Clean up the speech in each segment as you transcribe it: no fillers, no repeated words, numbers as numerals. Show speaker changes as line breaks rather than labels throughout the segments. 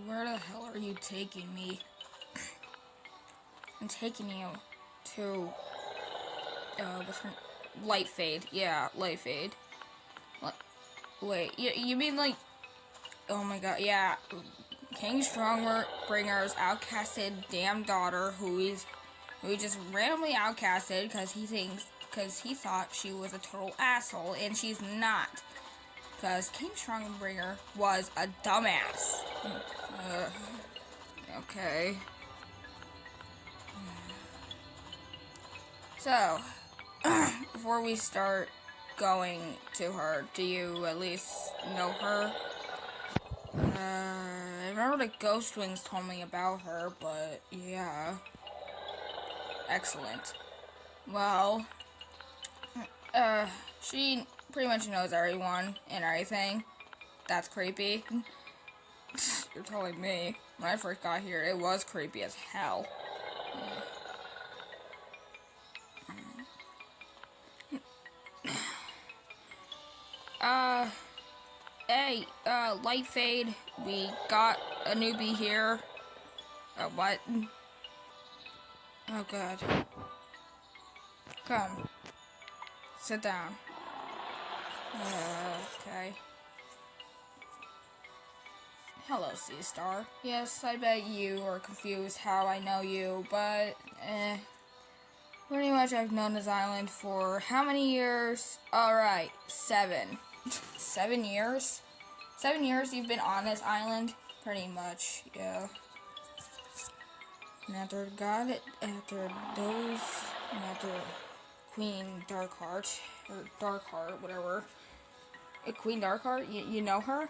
Where the hell are you taking me? I'm taking you to, what's her name? Light Fade. Yeah, Light Fade. Wait, you mean like, oh my god, yeah. King Bringer's outcasted damn daughter who he just randomly outcasted because he thought she was a total asshole, and she's not. Because King Strongbringer was a dumbass. Okay. So, before we start going to her, do you at least know her? I remember the Ghost Wings told me about her, but yeah. Excellent. Well, she pretty much knows everyone and everything. That's creepy. You're telling me. When I first got here, it was creepy as hell. Hey, Light Fade, we got a newbie here. What? Oh, God. Come. Sit down. Okay. Hello, Sea-Star. Yes, I bet you are confused how I know you, but, pretty much I've known this island for how many years? Alright, 7. 7 years? 7 years you've been on this island? Pretty much, yeah. And after Queen Darkheart, or Darkheart, whatever. Queen Darkheart, you know her?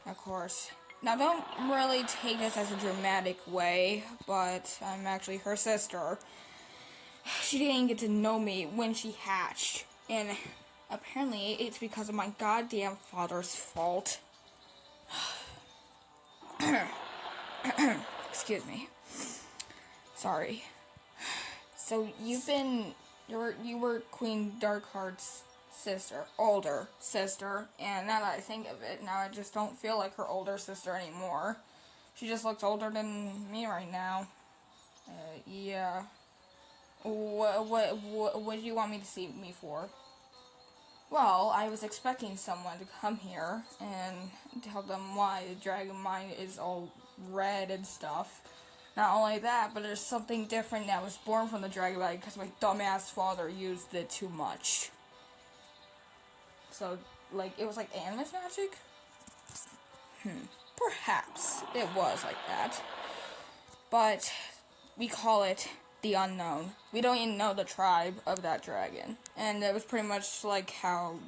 Of course. Now, don't really take this as a dramatic way, but I'm actually her sister. She didn't get to know me when she hatched, and apparently it's because of my goddamn father's fault. Excuse me. Sorry. So you were Queen Darkheart's sister, older sister, and now that I think of it, now I just don't feel like her older sister anymore. She just looks older than me right now. Yeah. What do you want me to see me for? Well, I was expecting someone to come here and tell them why the Dragonmind is all red and stuff. Not only that, but there's something different that was born from the Dragonmind because my dumbass father used it too much. So, like, it was like animus magic? Perhaps it was like that. But we call it the unknown. We don't even know the tribe of that dragon. And it was pretty much like how,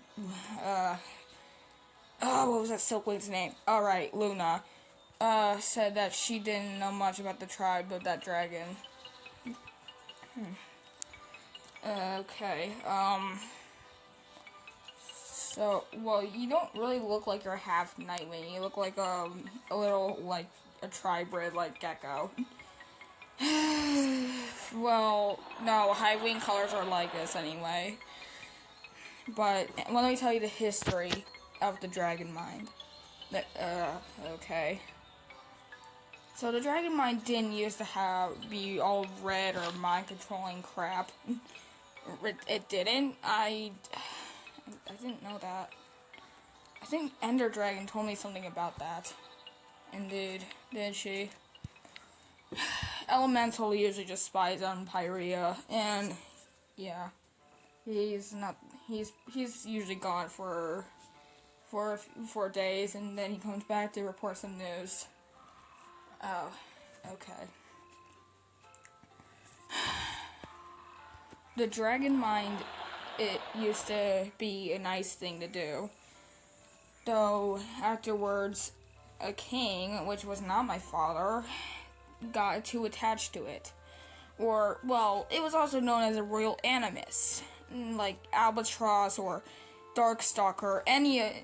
what was that Silkwing's name? Alright, Luna. Said that she didn't know much about the tribe of that dragon. Okay, so, well, you don't really look like you're half Nightwing. You look like, a little, like, a tri-bred, like, gecko. Well, no, high wing colors are like this anyway. But, let me tell you the history of the Dragonmind. Okay. So the Dragonmind didn't used to be all red or mind-controlling crap. It didn't? I didn't know that. I think Ender Dragon told me something about that. Indeed, did she? Elemental usually just spies on Pyrea, and yeah, he's usually gone for 4 days, and then he comes back to report some news. Oh, okay. The Dragonmind, it used to be a nice thing to do. Though, afterwards, a king, which was not my father, got too attached to it. Or, well, it was also known as a royal animus. Like Albatross or Darkstalker,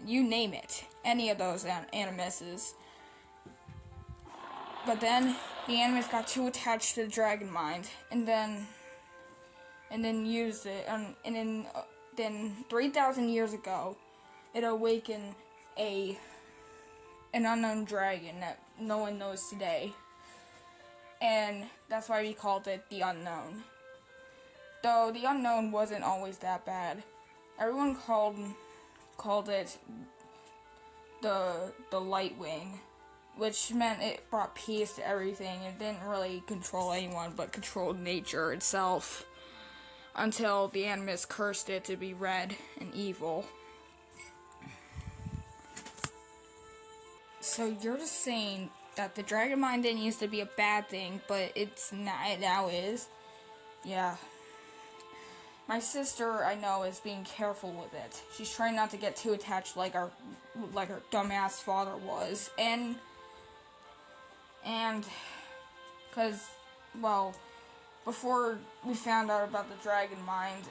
you name it. Any of those animuses. But then, the animus got too attached to the Dragonmind, and then used it, and then 3,000 years ago, it awakened a an unknown dragon that no one knows today. And that's why we called it the Unknown. Though the Unknown wasn't always that bad. Everyone called it the Light Wing, which meant it brought peace to everything. It didn't really control anyone, but controlled nature itself. Until the Animus cursed it to be red and evil. So you're just saying that the Dragonmind didn't used to be a bad thing, but it's not, it now is? Yeah. My sister, I know, is being careful with it. She's trying not to get too attached like her dumbass father was. And, because, well, before we found out about the Dragonmind,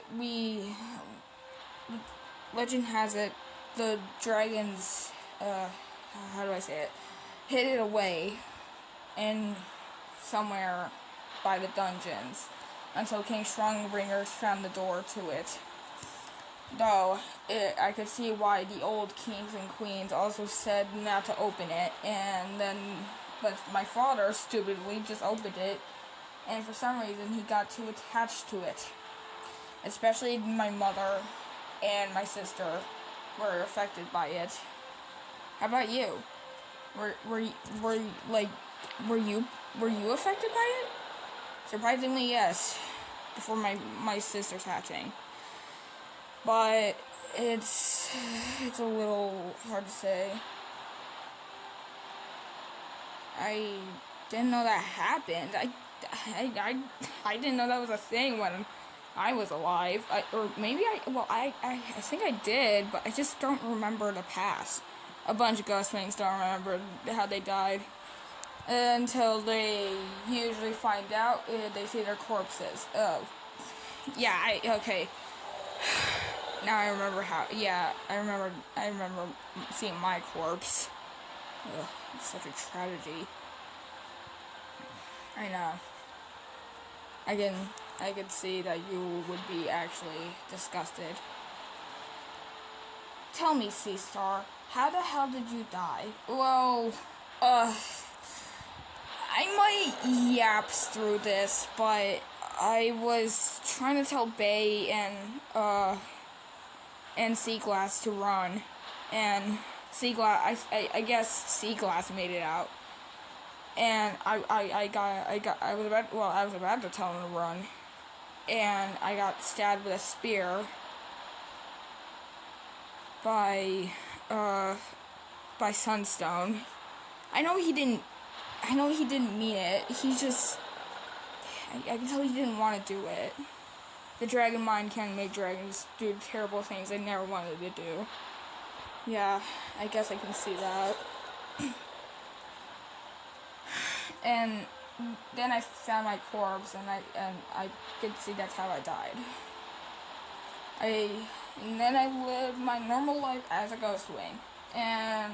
legend has it, the dragons, how do I say it, hid it away in somewhere by the dungeons until King Strongbringers found the door to it. Though, I could see why the old kings and queens also said not to open it, but my father stupidly just opened it, and for some reason he got too attached to it. Especially my mother and my sister were affected by it. How about you? Were you affected by it? Surprisingly, yes. Before my sister's hatching. But it's a little hard to say. I didn't know that happened. I didn't know that was a thing when I was alive. I think I did, but I just don't remember the past. A bunch of Ghostwings don't remember how they died until they usually find out. They see their corpses. Oh, yeah. Okay. Now I remember how. Yeah, I remember seeing my corpse. Ugh, it's such a tragedy. I know. I could see that you would be actually disgusted. Tell me, Seastar, how the hell did you die? Well, I might yaps through this, but I was trying to tell Bay and Seaglass to run, and Seaglass, I guess Seaglass made it out, and I was about to tell him to run, and I got stabbed with a spear by Sunstone. I know he didn't mean it. He just, I can tell he didn't want to do it. The Dragonmind can make dragons do terrible things they never wanted to do. Yeah, I guess I can see that. And then I found my corpse, and I could see that's how I died. And then I lived my normal life as a Ghostwing, and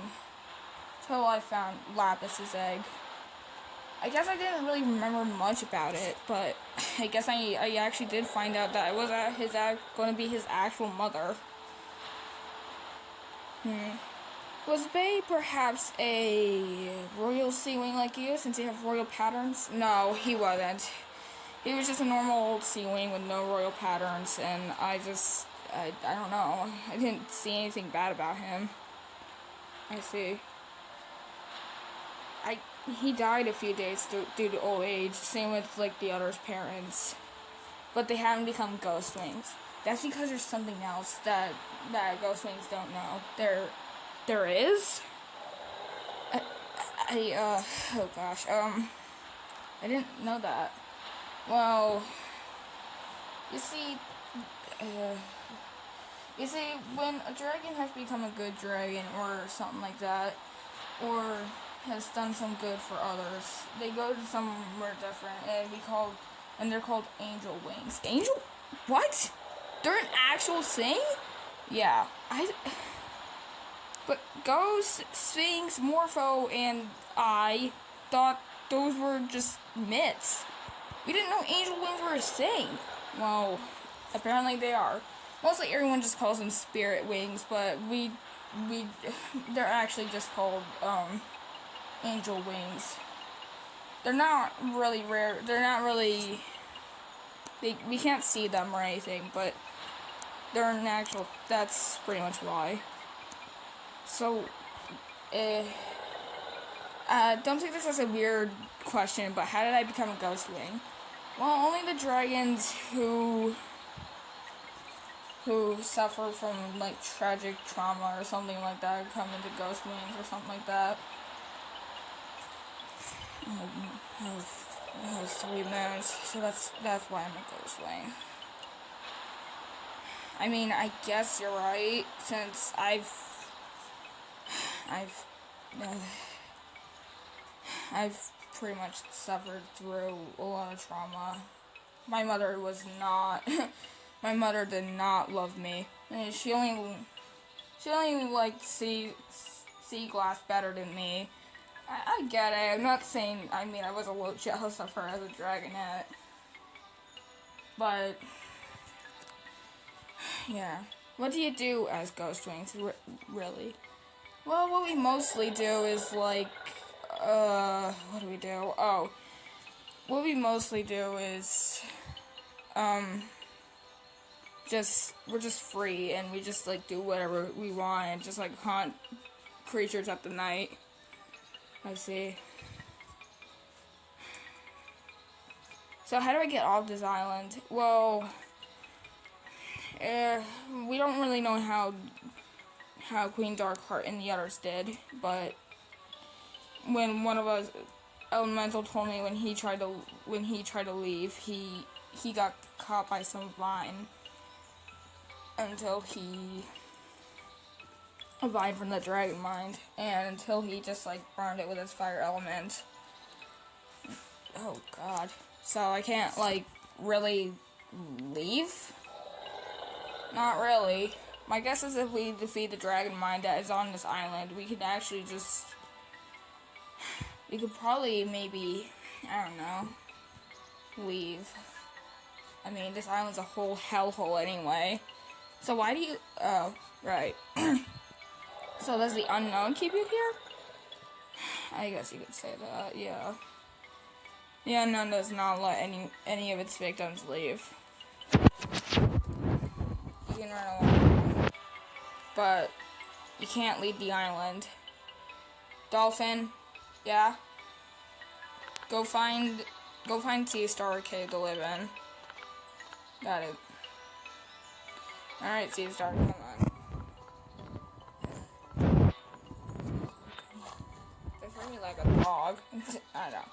until I found Lapis's egg. I guess I didn't really remember much about it, but I guess I actually did find out that I was going to be his actual mother. Was Bay perhaps a royal sea-wing like you, since you have royal patterns? No, he wasn't. He was just a normal old sea-wing with no royal patterns, and I don't know. I didn't see anything bad about him. I see. He died a few days due to old age, same with, like, the other's parents. But they haven't become Ghostwings. That's because there's something else that Ghostwings don't know. There is? Oh gosh, I didn't know that. Well, you see, when a dragon has become a good dragon, or something like that, or has done some good for others, they go to somewhere different, and they're called angel wings. Angel? What? They're an actual thing? Yeah, but Ghost, Sphinx, Morpho, and I thought those were just myths. We didn't know angel wings were a thing. Well, apparently they are. Mostly everyone just calls them spirit wings, but we they're actually just called, angel wings. They're not really rare, they're not really, we can't see them or anything, but they're an actual, that's pretty much why. So, don't take this as a weird question, but how did I become a ghost wing? Well, only the dragons who suffer from, like, tragic trauma or something like that come into ghost wings or something like that. Oh, 3 moons, so that's why I'm a ghost wing. I mean, I guess you're right, since I've pretty much suffered through a lot of trauma. My mother was not, my mother did not love me. And she only liked sea glass better than me. I get it, I'm not saying, I mean, I was a little jealous of her as a dragonette. But, yeah. What do you do as ghost wings, really? Well, what we mostly do is, like, what do we do? Oh, what we mostly do is, we're just free, and we just, like, do whatever we want, and just, like, hunt creatures at the night. I see. So how do I get off this island? Well, we don't really know how Queen Darkheart and the others did, but when one of us, Elemental, told me when he tried to leave, he got caught by some vine until he vine from the Dragonmind, and until he just, like, burned it with his fire element. Oh god. So I can't, like, really leave? Not really. My guess is if we defeat the Dragonmind that is on this island, we could actually just, we could probably maybe, I don't know, leave. I mean, this island's a whole hellhole anyway. So why do you, oh, right. So does the unknown keep you here? I guess you could say that, yeah. The unknown does not let any of its victims leave. You can run away, but you can't leave the island. Dolphin, yeah? Go find Sea Star Cave to live in. Got it. Alright, Sea Star, come on. They treat me like a dog. I don't know.